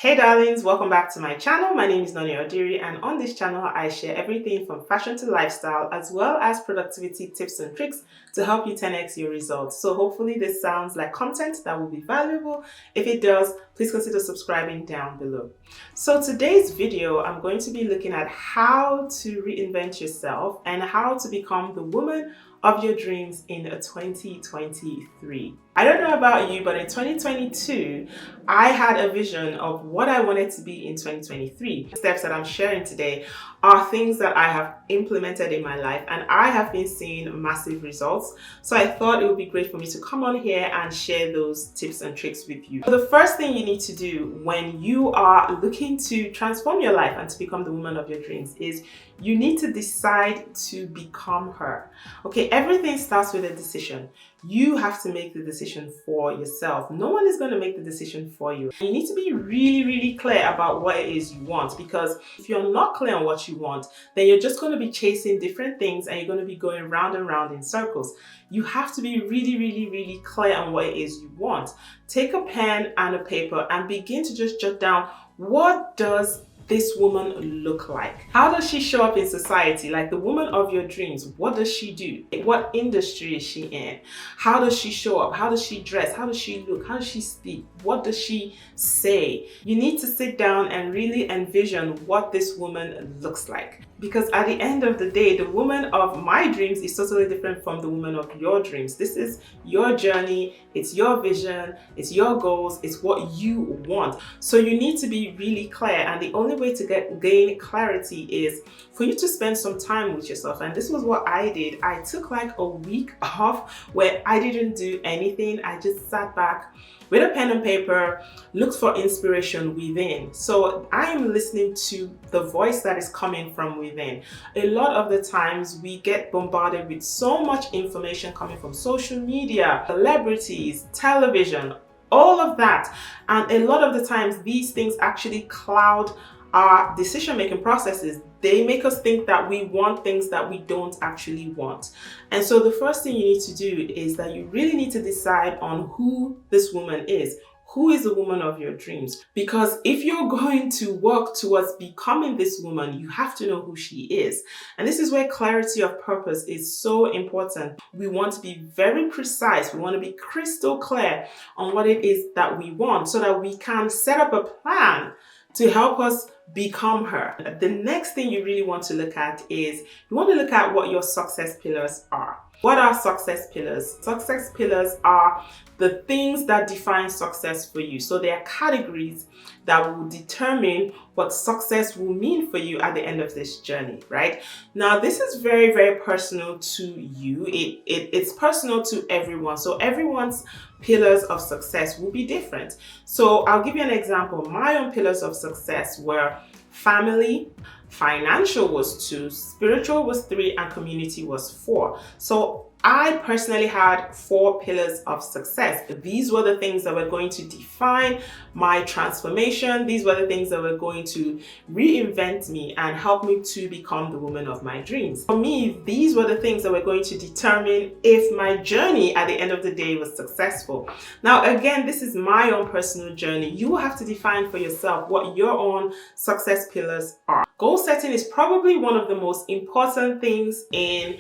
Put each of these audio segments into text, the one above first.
Hey darlings, welcome back to my channel. My name is Noni Odiri, and on this channel I share everything from fashion to lifestyle as well as productivity tips and tricks to help you 10x your results. So hopefully this sounds like content that will be valuable. If it does, please consider subscribing down below. So today's video, I'm going to be looking at how to reinvent yourself and how to become the woman of your dreams in 2023. I don't know about you, but in 2022, I had a vision of what I wanted to be in 2023. The steps that I'm sharing today are things that I have implemented in my life, and I have been seeing massive results. So I thought it would be great for me to come on here and share those tips and tricks with you. So the first thing you need to do when you are looking to transform your life and to become the woman of your dreams is you need to decide to become her. Okay, everything starts with a decision. You have to make the decision for yourself. No one is going to make the decision for you. You need to be really clear about what it is you want, because if you're not clear on what you want, then you're just going to be chasing different things and you're going to be going round and round in circles. You have to be really clear on what it is you want. Take a pen and a paper and begin to just jot down, what does this woman look like? How does she show up in society? Like the woman of your dreams, what does she do? What industry is she in? How does she show up? How does she dress? How does she look? How does she speak? What does she say? You need to sit down and really envision what this woman looks like. Because at the end of the day, the woman of my dreams is totally different from the woman of your dreams. This is your journey, it's your vision, it's your goals, it's what you want. So you need to be really clear, and the only way to gain clarity is for you to spend some time with yourself. And this was what I did. I took like a week off where I didn't do anything. I just sat back with a pen and paper, looked for inspiration within. So I am listening to the voice that is coming from within. A lot of the times we get bombarded with so much information coming from social media, celebrities, television, all of that. And a lot of the times these things actually cloud our decision-making processes. They make us think that we want things that we don't actually want. And so the first thing you need to do is that you really need to decide on who this woman is. Who is the woman of your dreams? Because if you're going to work towards becoming this woman, you have to know who she is. And this is where clarity of purpose is so important. We want to be very precise. We want to be crystal clear on what it is that we want so that we can set up a plan to help us become her. The next thing you really want to look at is you want to look at what your success pillars are. What are success pillars? Success pillars are the things that define success for you. So they are categories that will determine what success will mean for you at the end of this journey, right? Now, this is very personal to you. It's personal to everyone. So everyone's pillars of success will be different. So I'll give you an example. My own pillars of success were family, financial was 2, spiritual was 3, and community was 4. So I personally had 4 pillars of success. These were the things that were going to define my transformation. These were the things that were going to reinvent me and help me to become the woman of my dreams. For me, these were the things that were going to determine if my journey at the end of the day was successful. Now, again, this is my own personal journey. You will have to define for yourself what your own success pillars are. Goal setting is probably one of the most important things in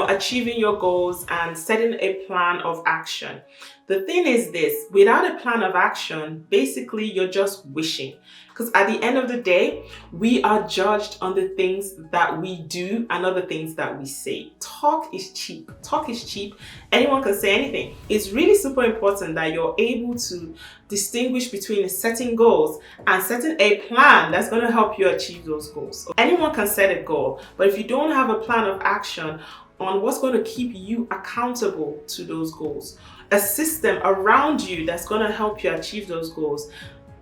achieving your goals and setting a plan of action. The thing is this, without a plan of action, basically you're just wishing. Because at the end of the day, we are judged on the things that we do and other things that we say. Talk is cheap. Talk is cheap. Anyone can say anything. It's really super important that you're able to distinguish between setting goals and setting a plan that's going to help you achieve those goals. Anyone can set a goal, but if you don't have a plan of action on what's going to keep you accountable to those goals, a system around you that's going to help you achieve those goals,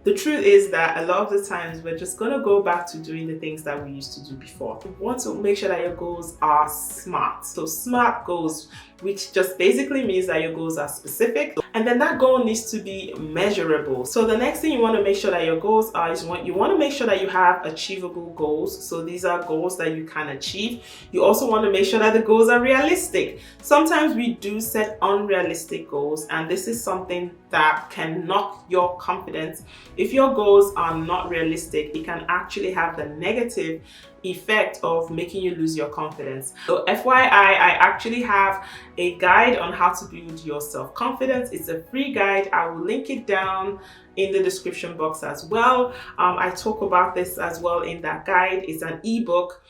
the truth is that a lot of the times we're just going to go back to doing the things that we used to do before. You want to make sure that your goals are SMART. So SMART goals, which just basically means that your goals are specific And then that goal needs to be measurable. So the next thing you want to make sure that your goals are is you want to make sure that you have achievable goals. So these are goals that you can achieve. You also want to make sure that the goals are realistic. Sometimes we do set unrealistic goals, and this is something that can knock your confidence. If your goals are not realistic, it can actually have the negative effect of making you lose your confidence. So FYI, I actually have a guide on how to build your self-confidence. It's a free guide. I will link it down in the description box as well. I talk about this as well in that guide. It's an ebook.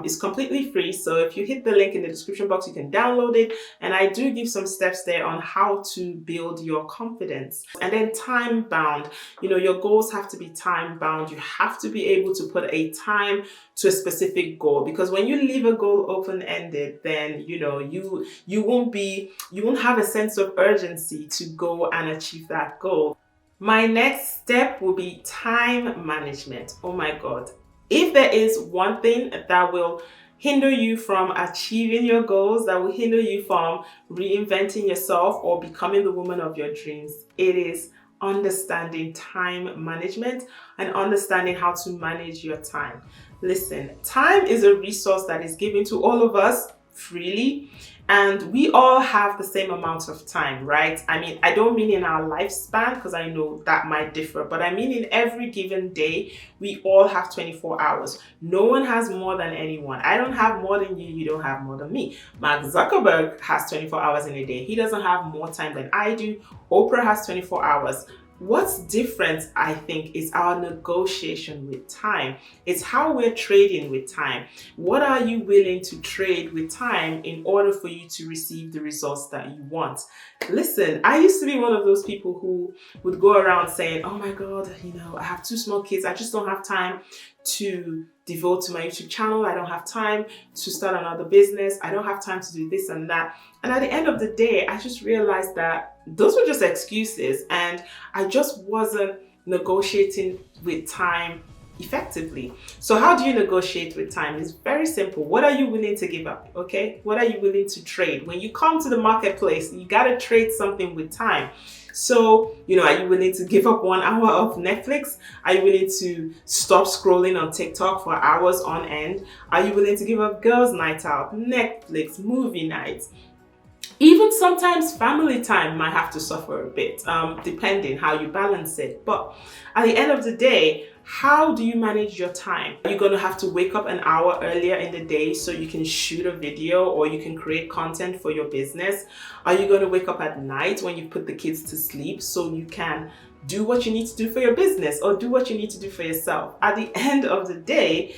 It's completely free, so if you hit the link in the description box, you can download it, and I do give some steps there on how to build your confidence. And then time bound, your goals have to be time bound. You have to be able to put a time to a specific goal, because when you leave a goal open-ended, then you won't have a sense of urgency to go and achieve that goal. My next step will be time management. Oh my God. If there is one thing that will hinder you from achieving your goals, that will hinder you from reinventing yourself or becoming the woman of your dreams, it is understanding time management and understanding how to manage your time. Listen, time is a resource that is given to all of us freely, and we all have the same amount of time, right? I mean, I don't mean in our lifespan, because I know that might differ, but I mean in every given day, we all have 24 hours. No one has more than anyone. I don't have more than you, you don't have more than me. Mark Zuckerberg has 24 hours in a day. He doesn't have more time than I do. Oprah has 24 hours. What's different, I think, is our negotiation with time. It's how we're trading with time. What are you willing to trade with time in order for you to receive the results that you want? Listen, I used to be one of those people who would go around saying, oh my God, I have 2 small kids. I just don't have time to devote to my YouTube channel. I don't have time to start another business. I don't have time to do this and that. And at the end of the day, I just realized that those were just excuses, and I just wasn't negotiating with time effectively. So how do you negotiate with time? It's very simple. What are you willing to give up? Okay? What are you willing to trade? When you come to the marketplace, you got to trade something with time. So, are you willing to give up 1 hour of Netflix? Are you willing to stop scrolling on TikTok for hours on end? Are you willing to give up girls' night out, Netflix, movie nights? Even sometimes family time might have to suffer a bit, depending how you balance it. But at the end of the day, how do you manage your time? Are you going to have to wake up an hour earlier in the day so you can shoot a video or you can create content for your business? Are you going to wake up at night when you put the kids to sleep so you can do what you need to do for your business or do what you need to do for yourself? At the end of the day,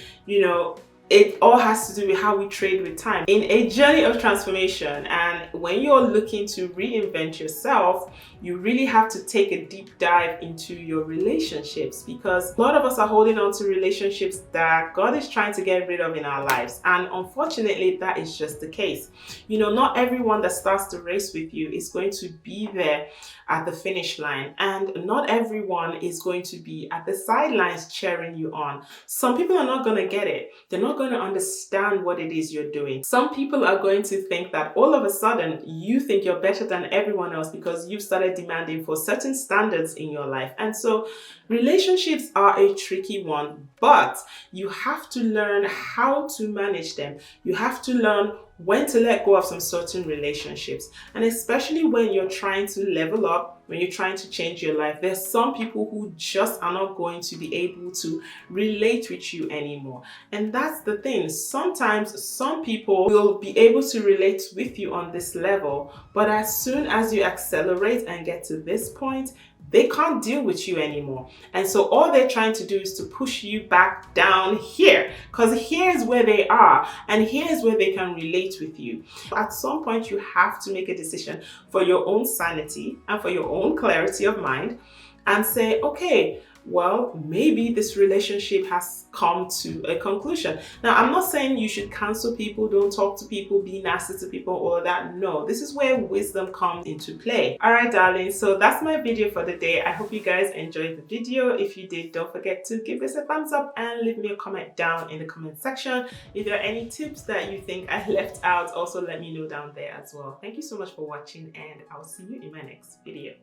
it all has to do with how we trade with time. In a journey of transformation, and when you're looking to reinvent yourself, you really have to take a deep dive into your relationships, because a lot of us are holding on to relationships that God is trying to get rid of in our lives. And unfortunately, that is just the case. Not everyone that starts the race with you is going to be there at the finish line, and not everyone is going to be at the sidelines cheering you on. Some people are not going to get it. They're not going to understand what it is you're doing. Some people are going to think that all of a sudden you think you're better than everyone else because you've started demanding for certain standards in your life. And so relationships are a tricky one, but you have to learn how to manage them. You have to learn when to let go of some certain relationships. And especially when you're trying to level up, when you're trying to change your life, there's some people who just are not going to be able to relate with you anymore. And that's the thing. Sometimes some people will be able to relate with you on this level, but as soon as you accelerate and get to this point, they can't deal with you anymore. And so all they're trying to do is to push you back down here, because here's where they are and here's where they can relate with you. At some point, you have to make a decision for your own sanity and for your own clarity of mind and say, okay, well, maybe this relationship has come to a conclusion. Now, I'm not saying you should cancel people, don't talk to people, be nasty to people, all of that. No, this is where wisdom comes into play. All right, darling. So that's my video for the day. I hope you guys enjoyed the video. If you did, don't forget to give this a thumbs up and leave me a comment down in the comment section. If there are any tips that you think I left out, also let me know down there as well. Thank you so much for watching, and I'll see you in my next video.